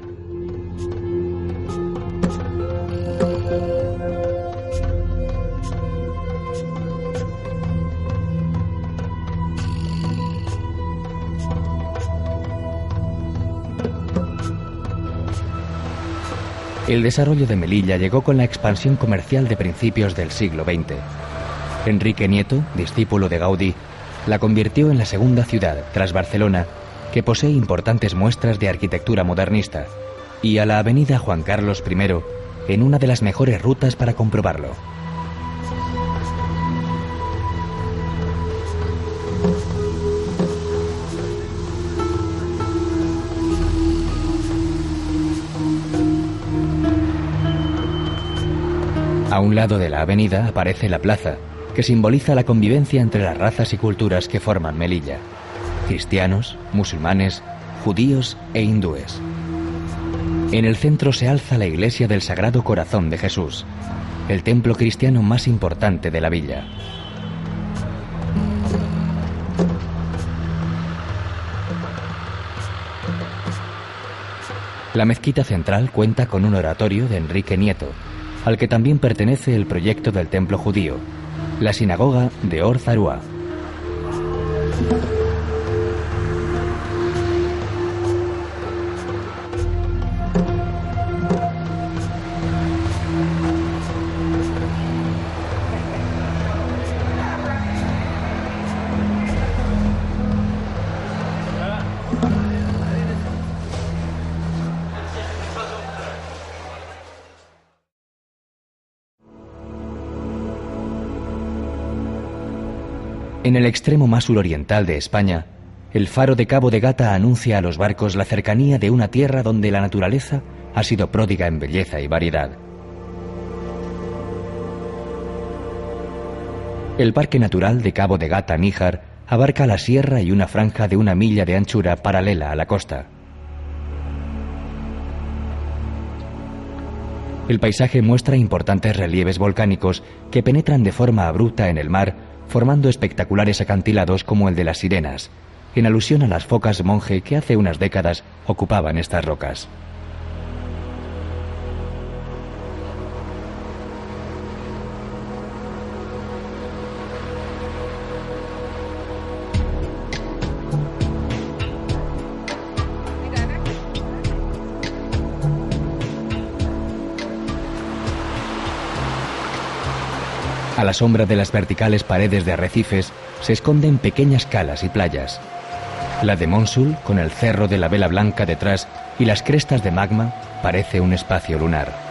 El desarrollo de Melilla llegó con la expansión comercial de principios del siglo XX. Enrique Nieto, discípulo de Gaudí, la convirtió en la segunda ciudad, tras Barcelona, que posee importantes muestras de arquitectura modernista, y a la avenida Juan Carlos I en una de las mejores rutas para comprobarlo. A un lado de la avenida aparece la plaza, que simboliza la convivencia entre las razas y culturas que forman Melilla: cristianos, musulmanes, judíos e hindúes. En el centro se alza la iglesia del Sagrado Corazón de Jesús, el templo cristiano más importante de la villa. La mezquita central cuenta con un oratorio de Enrique Nieto, al que también pertenece el proyecto del templo judío, la sinagoga de Or Zarua. En el extremo más suroriental de España, el faro de Cabo de Gata anuncia a los barcos la cercanía de una tierra donde la naturaleza ha sido pródiga en belleza y variedad. El Parque Natural de Cabo de Gata-Níjar abarca la sierra y una franja de 1 milla de anchura paralela a la costa. El paisaje muestra importantes relieves volcánicos que penetran de forma abrupta en el mar, formando espectaculares acantilados como el de las Sirenas, en alusión a las focas monje que hace unas décadas ocupaban estas rocas. A la sombra de las verticales paredes de arrecifes se esconden pequeñas calas y playas. La de Mónsul, con el cerro de la Vela Blanca detrás y las crestas de magma, parece un espacio lunar.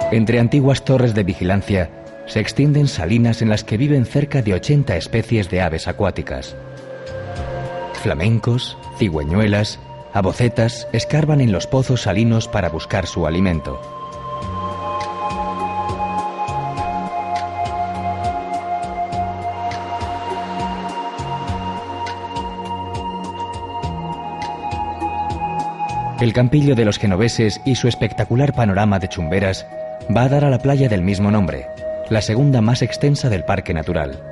Entre antiguas torres de vigilancia se extienden salinas en las que viven cerca de 80 especies de aves acuáticas. Flamencos, cigüeñuelas, abocetas escarban en los pozos salinos para buscar su alimento. El Campillo de los Genoveses y su espectacular panorama de chumberas va a dar a la playa del mismo nombre, la segunda más extensa del parque natural.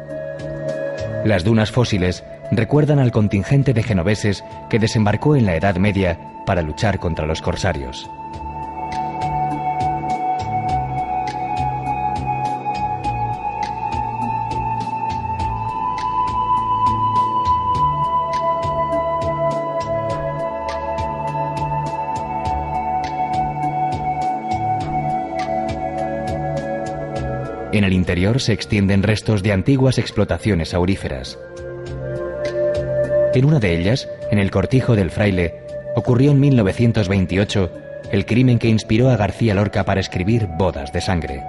Las dunas fósiles recuerdan al contingente de genoveses que desembarcó en la Edad Media para luchar contra los corsarios. En el interior se extienden restos de antiguas explotaciones auríferas. En una de ellas, en el Cortijo del Fraile, ocurrió en 1928 el crimen que inspiró a García Lorca para escribir Bodas de Sangre.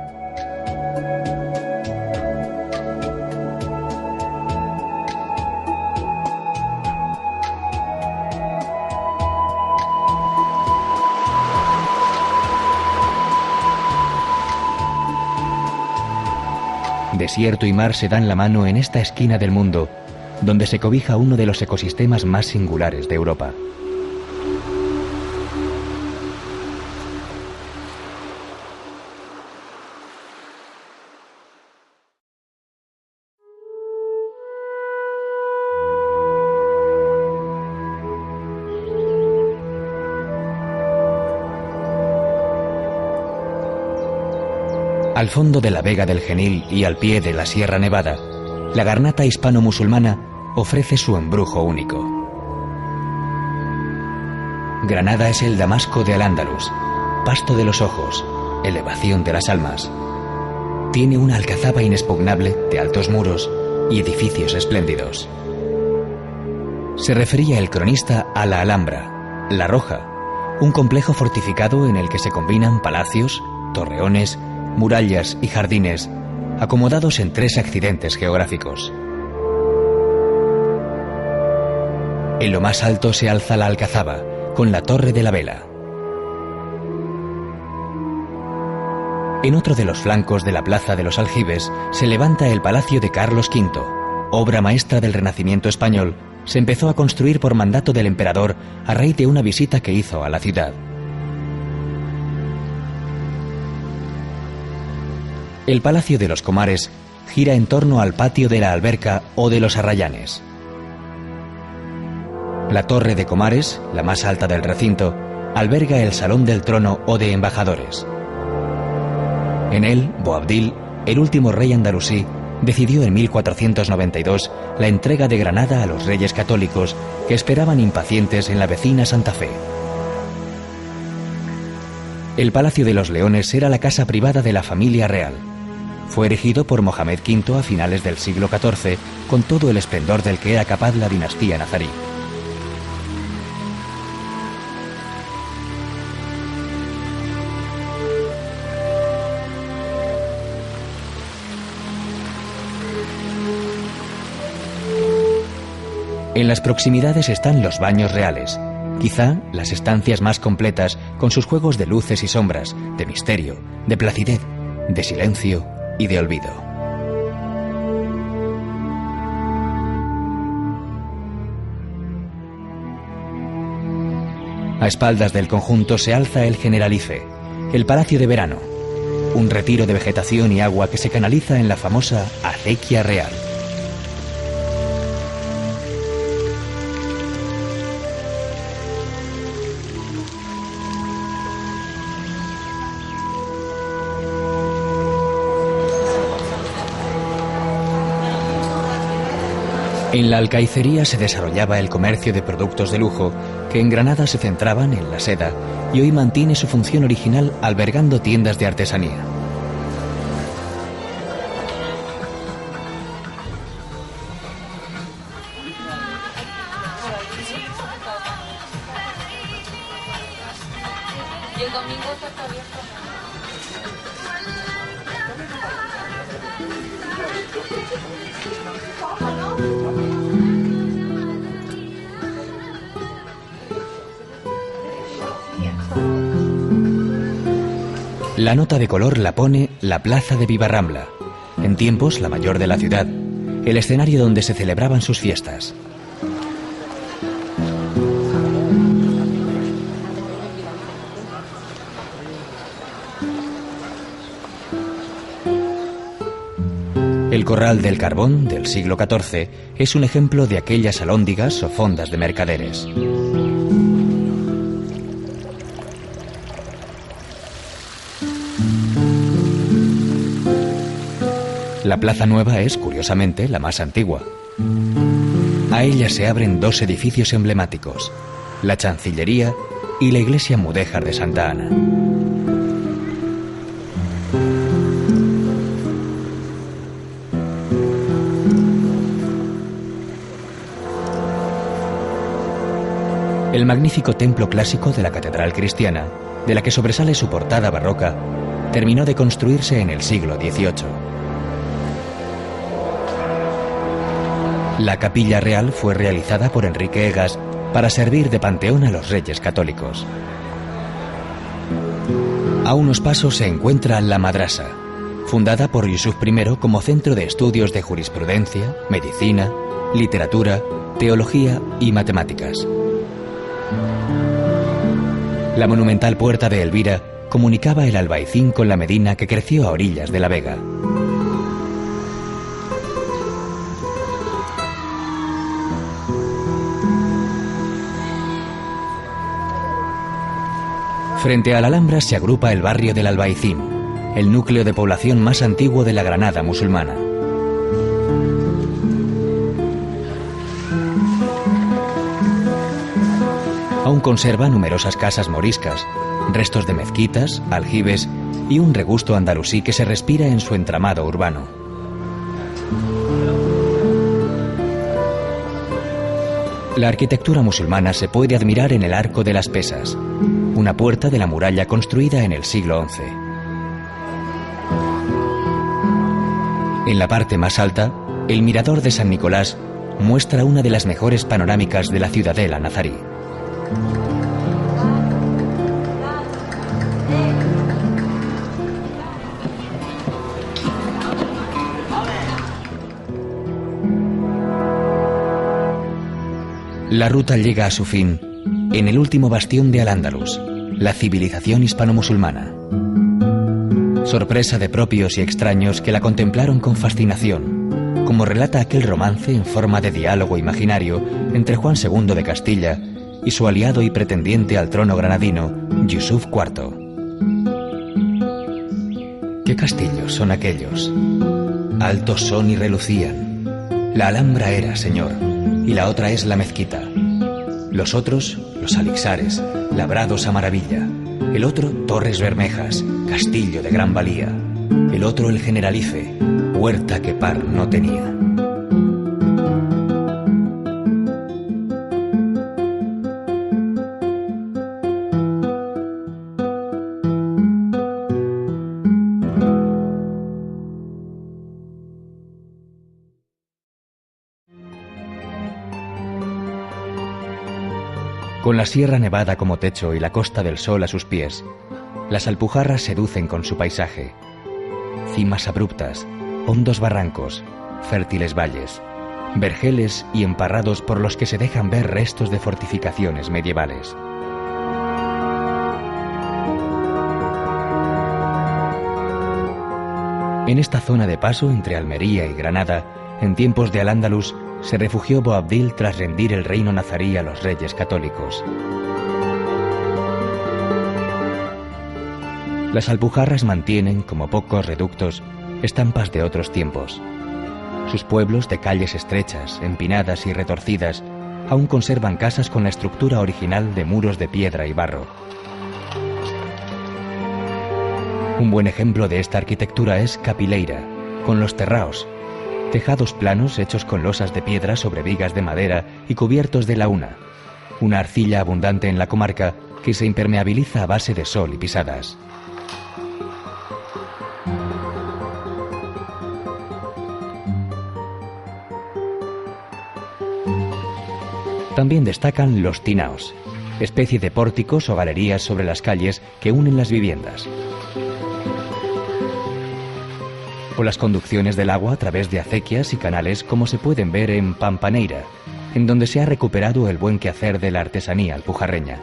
Desierto y mar se dan la mano en esta esquina del mundo, donde se cobija uno de los ecosistemas más singulares de Europa. Al fondo de la Vega del Genil y al pie de la Sierra Nevada, la garnata hispano-musulmana ofrece su embrujo único. Granada es el Damasco de Al-Ándalus, pasto de los ojos, elevación de las almas. Tiene una alcazaba inexpugnable de altos muros y edificios espléndidos. Se refería el cronista a la Alhambra, la Roja, un complejo fortificado en el que se combinan palacios, torreones, murallas y jardines, acomodados en 3 accidentes geográficos. En lo más alto se alza la Alcazaba, con la Torre de la Vela. En otro de los flancos de la Plaza de los Aljibes se levanta el Palacio de Carlos V, obra maestra del Renacimiento español. Se empezó a construir por mandato del emperador a raíz de una visita que hizo a la ciudad. El Palacio de los Comares gira en torno al patio de la Alberca o de los Arrayanes. La Torre de Comares, la más alta del recinto, alberga el Salón del Trono o de Embajadores. En él, Boabdil, el último rey andalusí, decidió en 1492 la entrega de Granada a los reyes católicos que esperaban impacientes en la vecina Santa Fe. El Palacio de los Leones era la casa privada de la familia real. Fue erigido por Mohamed V a finales del siglo XIV con todo el esplendor del que era capaz la dinastía nazarí. En las proximidades están los baños reales, quizá las estancias más completas con sus juegos de luces y sombras, de misterio, de placidez, de silencio y de olvido. A espaldas del conjunto se alza el Generalife, el Palacio de Verano, un retiro de vegetación y agua que se canaliza en la famosa acequia real. En la alcaicería se desarrollaba el comercio de productos de lujo, que en Granada se centraban en la seda y hoy mantiene su función original albergando tiendas de artesanía. La nota de color la pone la Plaza de Vivarrambla, en tiempos la mayor de la ciudad, el escenario donde se celebraban sus fiestas. El Corral del Carbón del siglo XIV es un ejemplo de aquellas alhóndigas o fondas de mercaderes. La Plaza Nueva es, curiosamente, la más antigua. A ella se abren 2 edificios emblemáticos, la Chancillería y la Iglesia Mudéjar de Santa Ana. El magnífico templo clásico de la Catedral Cristiana, de la que sobresale su portada barroca, terminó de construirse en el siglo XVIII. La capilla real fue realizada por Enrique Egas para servir de panteón a los reyes católicos. A unos pasos se encuentra la Madrasa, fundada por Yusuf I como centro de estudios de jurisprudencia, medicina, literatura, teología y matemáticas. La monumental puerta de Elvira comunicaba el Albaicín con la Medina que creció a orillas de la Vega. Frente a la Alhambra se agrupa el barrio del Albaicín, el núcleo de población más antiguo de la Granada musulmana. Aún conserva numerosas casas moriscas, restos de mezquitas, aljibes y un regusto andalusí que se respira en su entramado urbano. La arquitectura musulmana se puede admirar en el Arco de las Pesas, una puerta de la muralla construida en el siglo XI. En la parte más alta, el mirador de San Nicolás muestra una de las mejores panorámicas de la ciudadela nazarí. La ruta llega a su fin en el último bastión de Al-Ándalus, la civilización hispano-musulmana. Sorpresa de propios y extraños que la contemplaron con fascinación, como relata aquel romance en forma de diálogo imaginario entre Juan II de Castilla y su aliado y pretendiente al trono granadino, Yusuf IV. ¿Qué castillos son aquellos? Altos son y relucían. La Alhambra era, señor, y la otra es la mezquita. Los otros, los alixares, labrados a maravilla. El otro, Torres Bermejas, castillo de gran valía. El otro, el Generalife, huerta que par no tenía. Con la Sierra Nevada como techo y la Costa del Sol a sus pies, las Alpujarras seducen con su paisaje. Cimas abruptas, hondos barrancos, fértiles valles, vergeles y emparrados por los que se dejan ver restos de fortificaciones medievales. En esta zona de paso entre Almería y Granada, en tiempos de Al-Ándalus, se refugió Boabdil tras rendir el reino nazarí a los reyes católicos. Las Alpujarras mantienen, como pocos reductos, estampas de otros tiempos. Sus pueblos, de calles estrechas, empinadas y retorcidas, aún conservan casas con la estructura original de muros de piedra y barro. Un buen ejemplo de esta arquitectura es Capileira, con los terraos, tejados planos hechos con losas de piedra sobre vigas de madera y cubiertos de laúna, una arcilla abundante en la comarca que se impermeabiliza a base de sol y pisadas. También destacan los tinaos, especie de pórticos o galerías sobre las calles que unen las viviendas. O las conducciones del agua a través de acequias y canales, como se pueden ver en Pampaneira, en donde se ha recuperado el buen quehacer de la artesanía alpujarreña.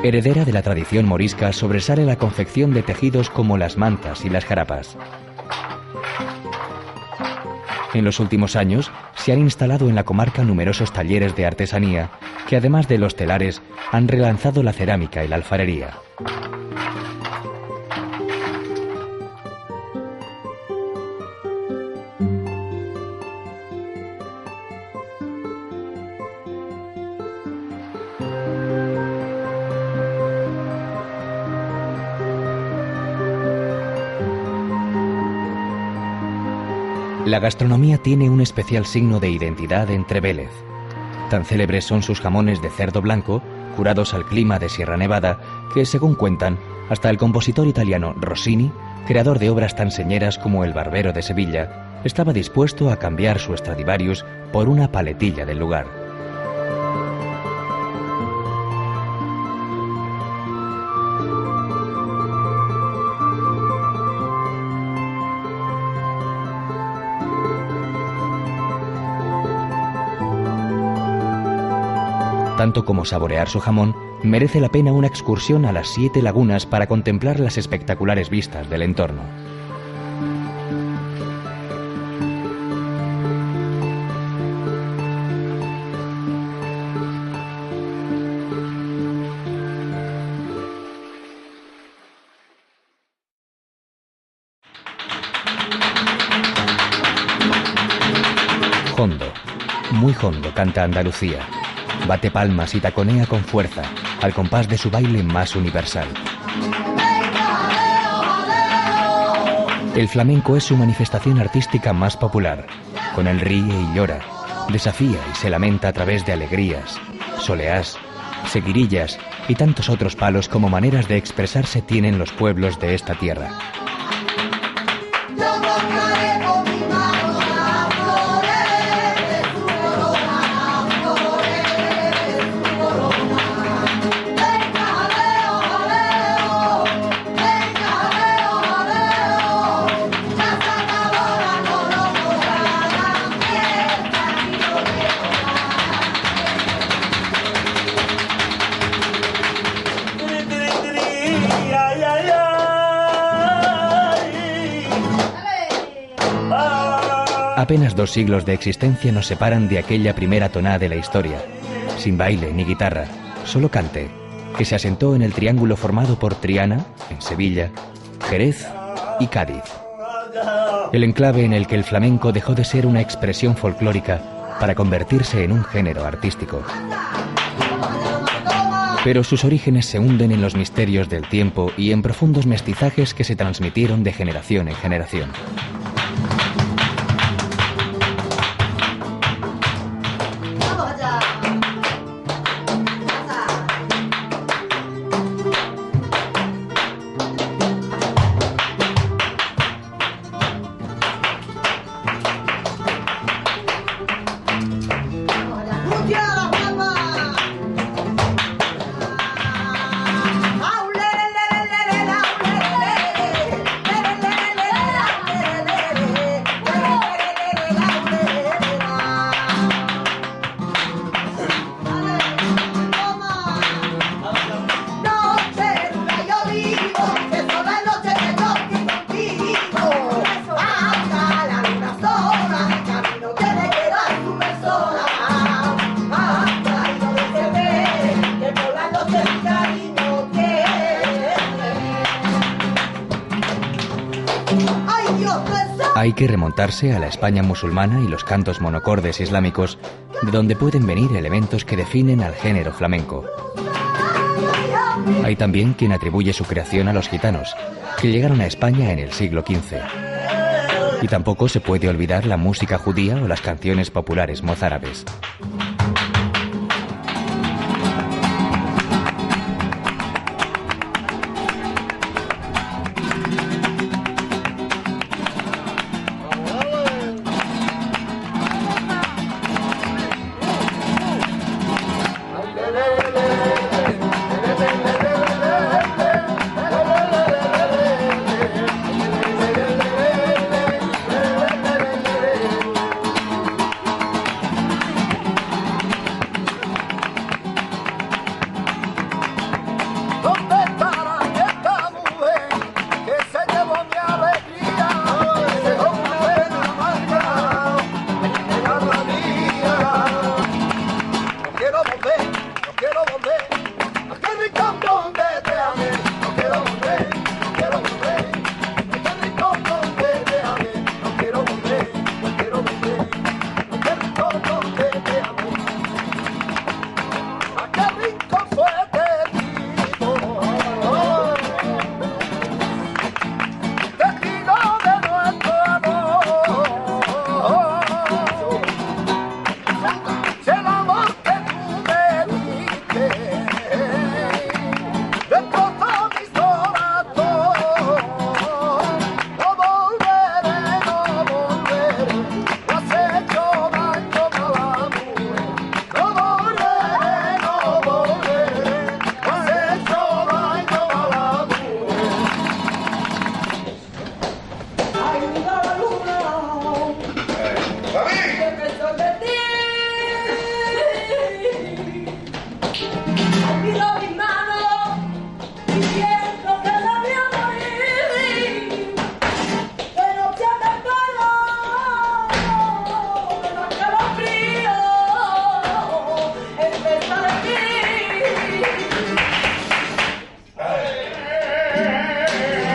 Heredera de la tradición morisca, sobresale la confección de tejidos como las mantas y las jarapas. En los últimos años se han instalado en la comarca numerosos talleres de artesanía que, además de los telares, han relanzado la cerámica y la alfarería. La gastronomía tiene un especial signo de identidad entre Vélez. Tan célebres son sus jamones de cerdo blanco, curados al clima de Sierra Nevada, que, según cuentan, hasta el compositor italiano Rossini, creador de obras tan señeras como El Barbero de Sevilla, estaba dispuesto a cambiar su Stradivarius por una paletilla del lugar. Tanto como saborear su jamón, merece la pena una excursión a las 7 lagunas para contemplar las espectaculares vistas del entorno. Hondo, muy hondo canta Andalucía. Bate palmas y taconea con fuerza, al compás de su baile más universal. El flamenco es su manifestación artística más popular. Con él ríe y llora, desafía y se lamenta a través de alegrías, soleás, seguirillas y tantos otros palos como maneras de expresarse tienen los pueblos de esta tierra. Apenas 2 siglos de existencia nos separan de aquella primera tonada de la historia, sin baile ni guitarra, solo cante, que se asentó en el triángulo formado por Triana, en Sevilla, Jerez y Cádiz. El enclave en el que el flamenco dejó de ser una expresión folclórica para convertirse en un género artístico. Pero sus orígenes se hunden en los misterios del tiempo y en profundos mestizajes que se transmitieron de generación en generación. Hay que remontarse a la España musulmana y los cantos monocordes islámicos, de donde pueden venir elementos que definen al género flamenco. Hay también quien atribuye su creación a los gitanos, que llegaron a España en el siglo XV. Y tampoco se puede olvidar la música judía o las canciones populares mozárabes.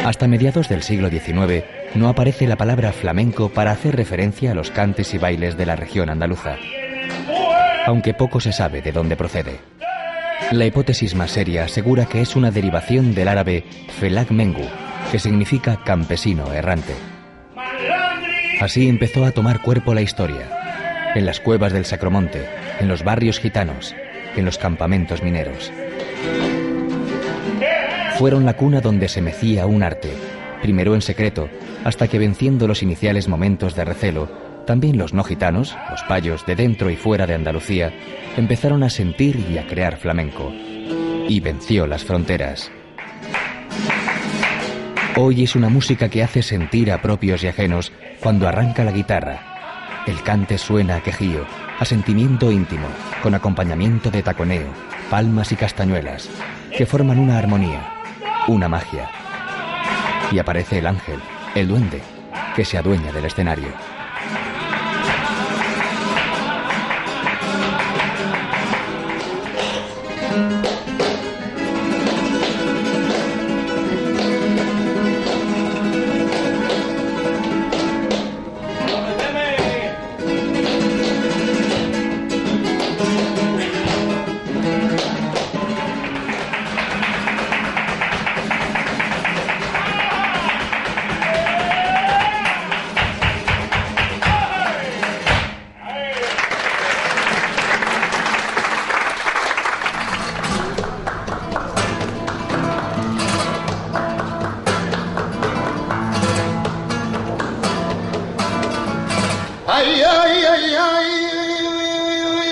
Hasta mediados del siglo XIX no aparece la palabra flamenco para hacer referencia a los cantes y bailes de la región andaluza, aunque poco se sabe de dónde procede. La hipótesis más seria asegura que es una derivación del árabe felag mengu, que significa campesino errante. Así empezó a tomar cuerpo la historia, en las cuevas del Sacromonte, en los barrios gitanos, en los campamentos mineros. Fueron la cuna donde se mecía un arte, primero en secreto, hasta que venciendo los iniciales momentos de recelo, también los no gitanos, los payos de dentro y fuera de Andalucía, empezaron a sentir y a crear flamenco. Y venció las fronteras. Hoy es una música que hace sentir a propios y ajenos cuando arranca la guitarra. El cante suena a quejío, a sentimiento íntimo, con acompañamiento de taconeo, palmas y castañuelas, que forman una armonía, una magia. Y aparece el ángel, el duende, que se adueña del escenario. Ay, ay, ay, ay,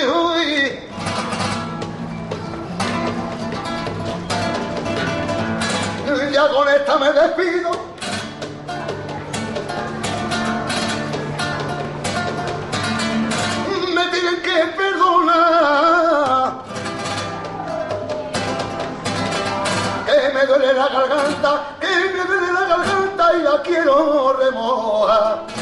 uy. Ya con esta me despido. Me tienen que perdonar. Que me duele la garganta, que me duele la garganta y la quiero remojar.